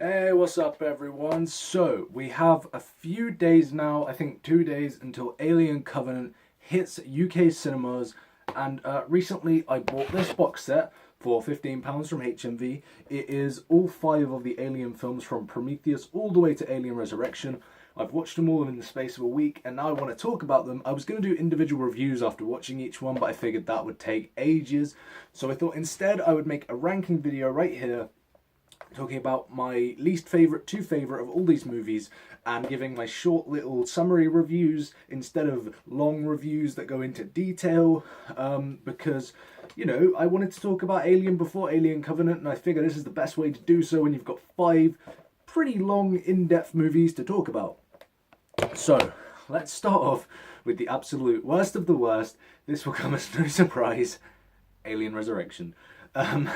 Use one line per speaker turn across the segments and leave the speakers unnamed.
Hey, what's up, everyone? So, we have a few days now, I think 2 days, until Alien Covenant hits UK cinemas. And recently, I bought this box set for £15 from HMV. It is all five of the Alien films from Prometheus all the way to Alien Resurrection. I've watched them all in the space of a week, and now I want to talk about them. I was going to do individual reviews after watching each one, but I figured that would take ages. So I thought instead I would make a ranking video right here talking about my least favourite to favourite of all these movies and giving my short little summary reviews instead of long reviews that go into detail because, you know, I wanted to talk about Alien before Alien Covenant, and I figure this is the best way to do so when you've got five pretty long, in-depth movies to talk about. So, let's start off with the absolute worst of the worst. This will come as no surprise. Alien Resurrection. Um,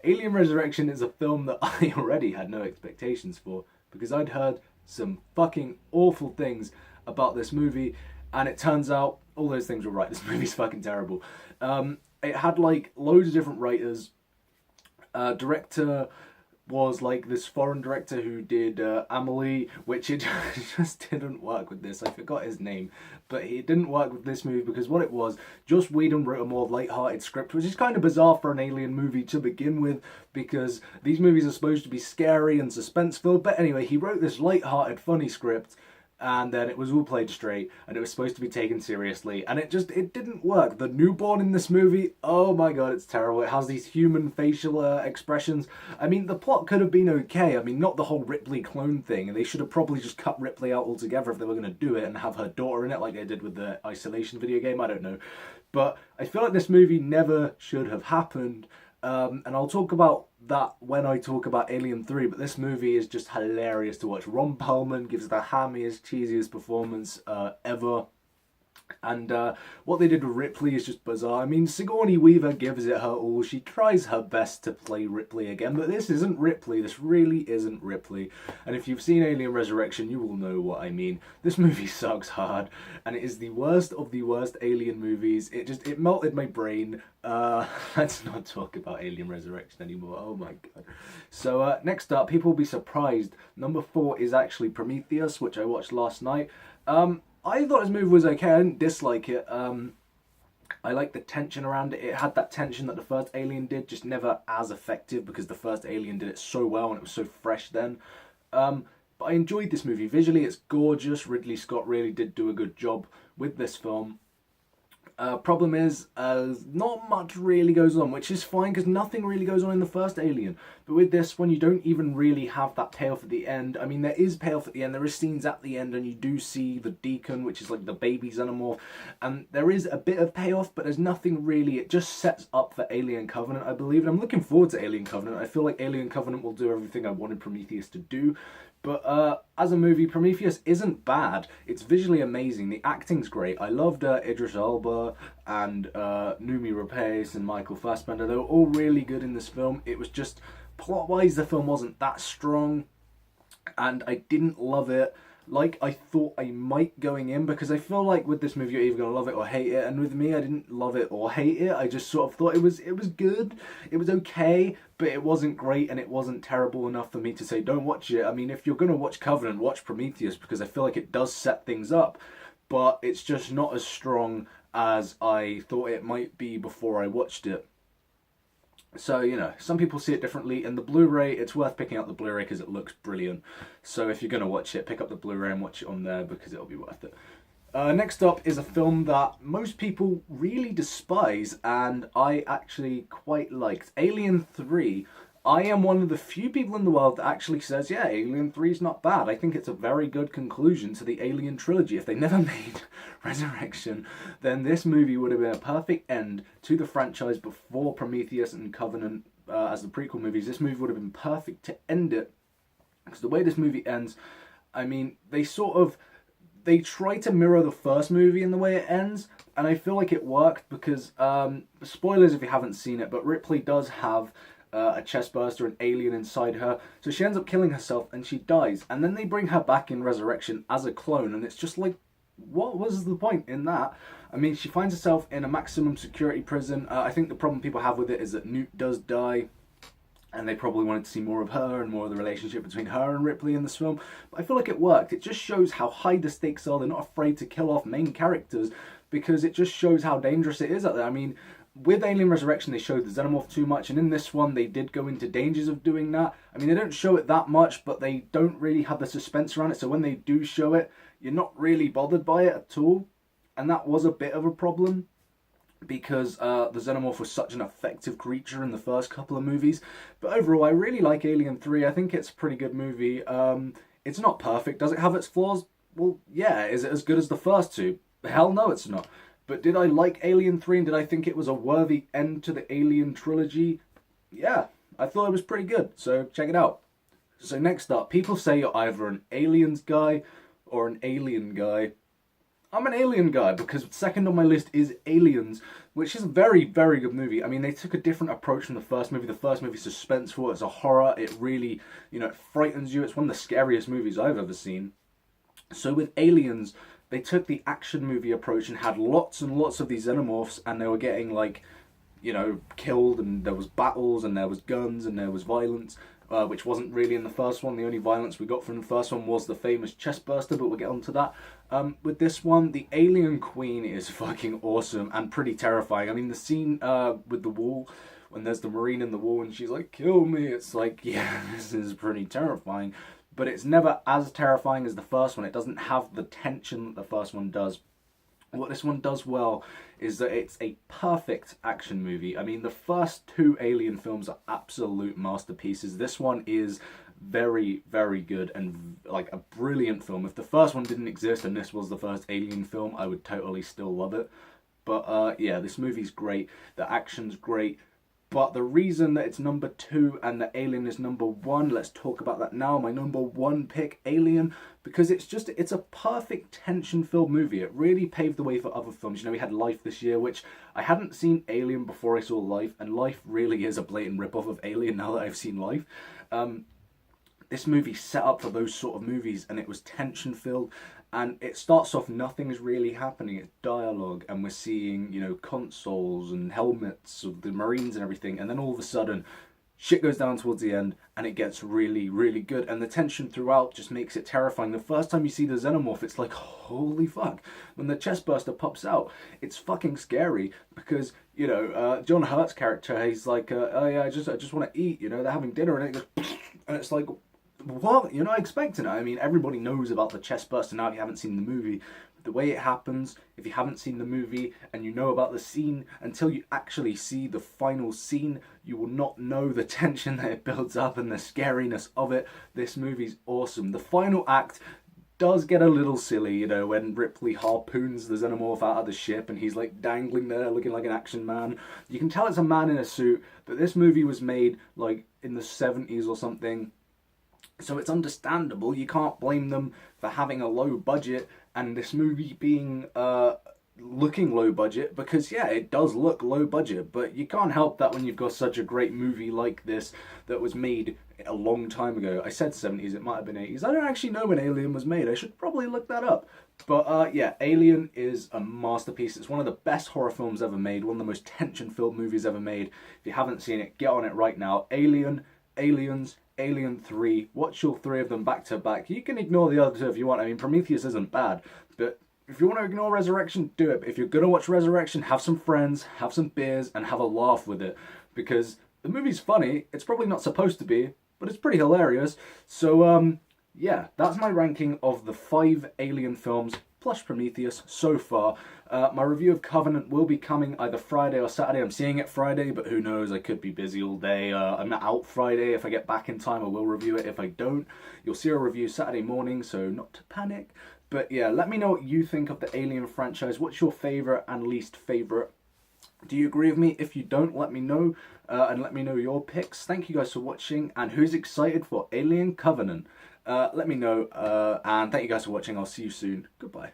Alien Resurrection is a film that I already had no expectations for because I'd heard some fucking awful things about this movie, and it turns out all those things were right. This movie's fucking terrible. It had like loads of different writers. Director was like this foreign director who did Amelie, which it just didn't work with this. I forgot his name, but it didn't work with this movie because what it was, Joss Whedon wrote a more light-hearted script, which is kind of bizarre for an Alien movie to begin with because these movies are supposed to be scary and suspense-filled. But anyway, he wrote this light-hearted, funny script, and then it was all played straight, and it was supposed to be taken seriously, and it didn't work. The newborn in this movie, oh my god, it's terrible. It has these human facial expressions. I mean, the plot could have been okay. I mean, not the whole Ripley clone thing, and they should have probably just cut Ripley out altogether if they were going to do it and have her daughter in it like they did with the Isolation video game. I don't know. But I feel like this movie never should have happened. And I'll talk about that when I talk about Alien 3, but this movie is just hilarious to watch. Ron Perlman gives the hammiest, cheesiest performance ever. And what they did with Ripley is just bizarre. I mean, Sigourney Weaver gives it her all. She tries her best to play Ripley again, but this isn't Ripley. This really isn't Ripley. And if you've seen Alien Resurrection, you will know what I mean. This movie sucks hard, and it is the worst of the worst Alien movies. It melted my brain. Let's not talk about Alien Resurrection anymore. Oh my god. So next up, people will be surprised. Number 4 is actually Prometheus, which I watched last night. I thought this movie was okay. I didn't dislike it. I liked the tension around it. It had that tension that the first Alien did, just never as effective because the first Alien did it so well and it was so fresh then. But I enjoyed this movie. Visually, it's gorgeous. Ridley Scott really did do a good job with this film. Problem is, not much really goes on, which is fine because nothing really goes on in the first Alien. But with this one, you don't even really have that payoff at the end. I mean, there is payoff at the end. There is scenes at the end, and you do see the Deacon, which is like the baby xenomorph. And there is a bit of payoff, but there's nothing really. It just sets up for Alien Covenant, I believe. And I'm looking forward to Alien Covenant. I feel like Alien Covenant will do everything I wanted Prometheus to do. But as a movie, Prometheus isn't bad. It's visually amazing. The acting's great. I loved Idris Elba and Noomi Rapace and Michael Fassbender. They were all really good in this film. It was just, plot-wise, the film wasn't that strong. And I didn't love it like I thought I might going in, because I feel like with this movie you're either going to love it or hate it, and with me I didn't love it or hate it. I just sort of thought it was good, it was okay, but it wasn't great and it wasn't terrible enough for me to say don't watch it. I mean, if you're going to watch Covenant, watch Prometheus, because I feel like it does set things up, but it's just not as strong as I thought it might be before I watched it. So, you know, some people see it differently. And the Blu-ray, it's worth picking up the Blu-ray because it looks brilliant. So if you're going to watch it, pick up the Blu-ray and watch it on there because it'll be worth it. Next up is a film that most people really despise and I actually quite liked. Alien 3. I am one of the few people in the world that actually says, yeah, Alien 3 is not bad. I think it's a very good conclusion to the Alien trilogy. If they never made Resurrection, then this movie would have been a perfect end to the franchise before Prometheus and Covenant as the prequel movies. This movie would have been perfect to end it. Because the way this movie ends, I mean, they try to mirror the first movie in the way it ends, and I feel like it worked because, spoilers if you haven't seen it, but Ripley does have a chestburster, an alien inside her. So she ends up killing herself and she dies. And then they bring her back in Resurrection as a clone. And it's just like, what was the point in that? I mean, she finds herself in a maximum security prison. I think the problem people have with it is that Newt does die. and they probably wanted to see more of her and more of the relationship between her and Ripley in this film. But I feel like it worked. It just shows how high the stakes are. They're not afraid to kill off main characters because it just shows how dangerous it is out there. I mean, with Alien Resurrection, they showed the Xenomorph too much, and in this one, they did go into dangers of doing that. I mean, they don't show it that much, but they don't really have the suspense around it, so when they do show it, you're not really bothered by it at all, and that was a bit of a problem, because the Xenomorph was such an effective creature in the first couple of movies. But overall, I really like Alien 3. I think it's a pretty good movie. It's not perfect. Does it have its flaws? Well, yeah. Is it as good as the first two? Hell no, it's not. But did I like Alien 3 and did I think it was a worthy end to the Alien trilogy? Yeah, I thought it was pretty good. So check it out. So next up, people say you're either an Aliens guy or an Alien guy. I'm an Alien guy because second on my list is Aliens, which is a very, very good movie. I mean, they took a different approach from the first movie. The first movie's suspenseful, it's a horror, it really, it frightens you. It's one of the scariest movies I've ever seen. So with Aliens, they took the action movie approach and had lots and lots of these xenomorphs, and they were getting, killed, and there was battles, and there was guns, and there was violence. Which wasn't really in the first one. The only violence we got from the first one was the famous chest burster, but we'll get onto that. With this one, the alien queen is fucking awesome and pretty terrifying. I mean, the scene with the wall, when there's the marine in the wall and she's like, kill me, it's like, yeah, this is pretty terrifying. But it's never as terrifying as the first one. It doesn't have the tension that the first one does. What this one does well is that it's a perfect action movie. I mean, the first two Alien films are absolute masterpieces. This one is very, very good and like a brilliant film. If the first one didn't exist and this was the first Alien film, I would totally still love it. But yeah, this movie's great. The action's great. But the reason that it's number 2 and the Alien is number 1, let's talk about that now. My number 1 pick, Alien, because it's a perfect tension-filled movie. It really paved the way for other films. We had Life this year, which I hadn't seen Alien before I saw Life, and Life really is a blatant rip-off of Alien now that I've seen Life. This movie set up for those sort of movies, and it was tension-filled. And it starts off, nothing's really happening. It's dialogue, and we're seeing, consoles and helmets of the Marines and everything. And then all of a sudden, shit goes down towards the end, and it gets really, really good. And the tension throughout just makes it terrifying. The first time you see the Xenomorph, it's like, holy fuck. When the chestburster pops out, it's fucking scary because, John Hurt's character, he's like, oh yeah, I just want to eat. They're having dinner, and it goes, and it's like, what? You're not expecting it. I mean, everybody knows about the chest burster now if you haven't seen the movie. The way it happens, if you haven't seen the movie and you know about the scene, until you actually see the final scene, you will not know the tension that it builds up and the scariness of it. This movie's awesome. The final act does get a little silly, when Ripley harpoons the Xenomorph out of the ship and he's like dangling there looking like an action man. You can tell it's a man in a suit, but this movie was made like in the 70s or something. So it's understandable. You can't blame them for having a low budget and this movie being looking low budget, because yeah, it does look low budget, but you can't help that when you've got such a great movie like this that was made a long time ago. I said 70s, it might have been 80s. I don't actually know when Alien was made. I should probably look that up. But yeah, Alien is a masterpiece. It's one of the best horror films ever made, one of the most tension-filled movies ever made. If you haven't seen it, get on it right now. Alien, Aliens, Alien 3, watch all 3 of them back to back. You can ignore the other 2 if you want. I mean, Prometheus isn't bad, but if you want to ignore Resurrection, do it. But if you're going to watch Resurrection, have some friends, have some beers, and have a laugh with it. Because the movie's funny. It's probably not supposed to be, but it's pretty hilarious. So, yeah, that's my ranking of the 5 Alien films plus Prometheus so far. My review of Covenant will be coming either Friday or Saturday. I'm seeing it Friday, but who knows, I could be busy all day. I'm out Friday. If I get back in time, I will review it. If I don't, you'll see a review Saturday morning, so not to panic. But yeah, let me know what you think of the Alien franchise. What's your favourite and least favourite? Do you agree with me? If you don't, let me know, and let me know your picks. Thank you guys for watching, and who's excited for Alien Covenant? Let me know, and thank you guys for watching. I'll see you soon. Goodbye.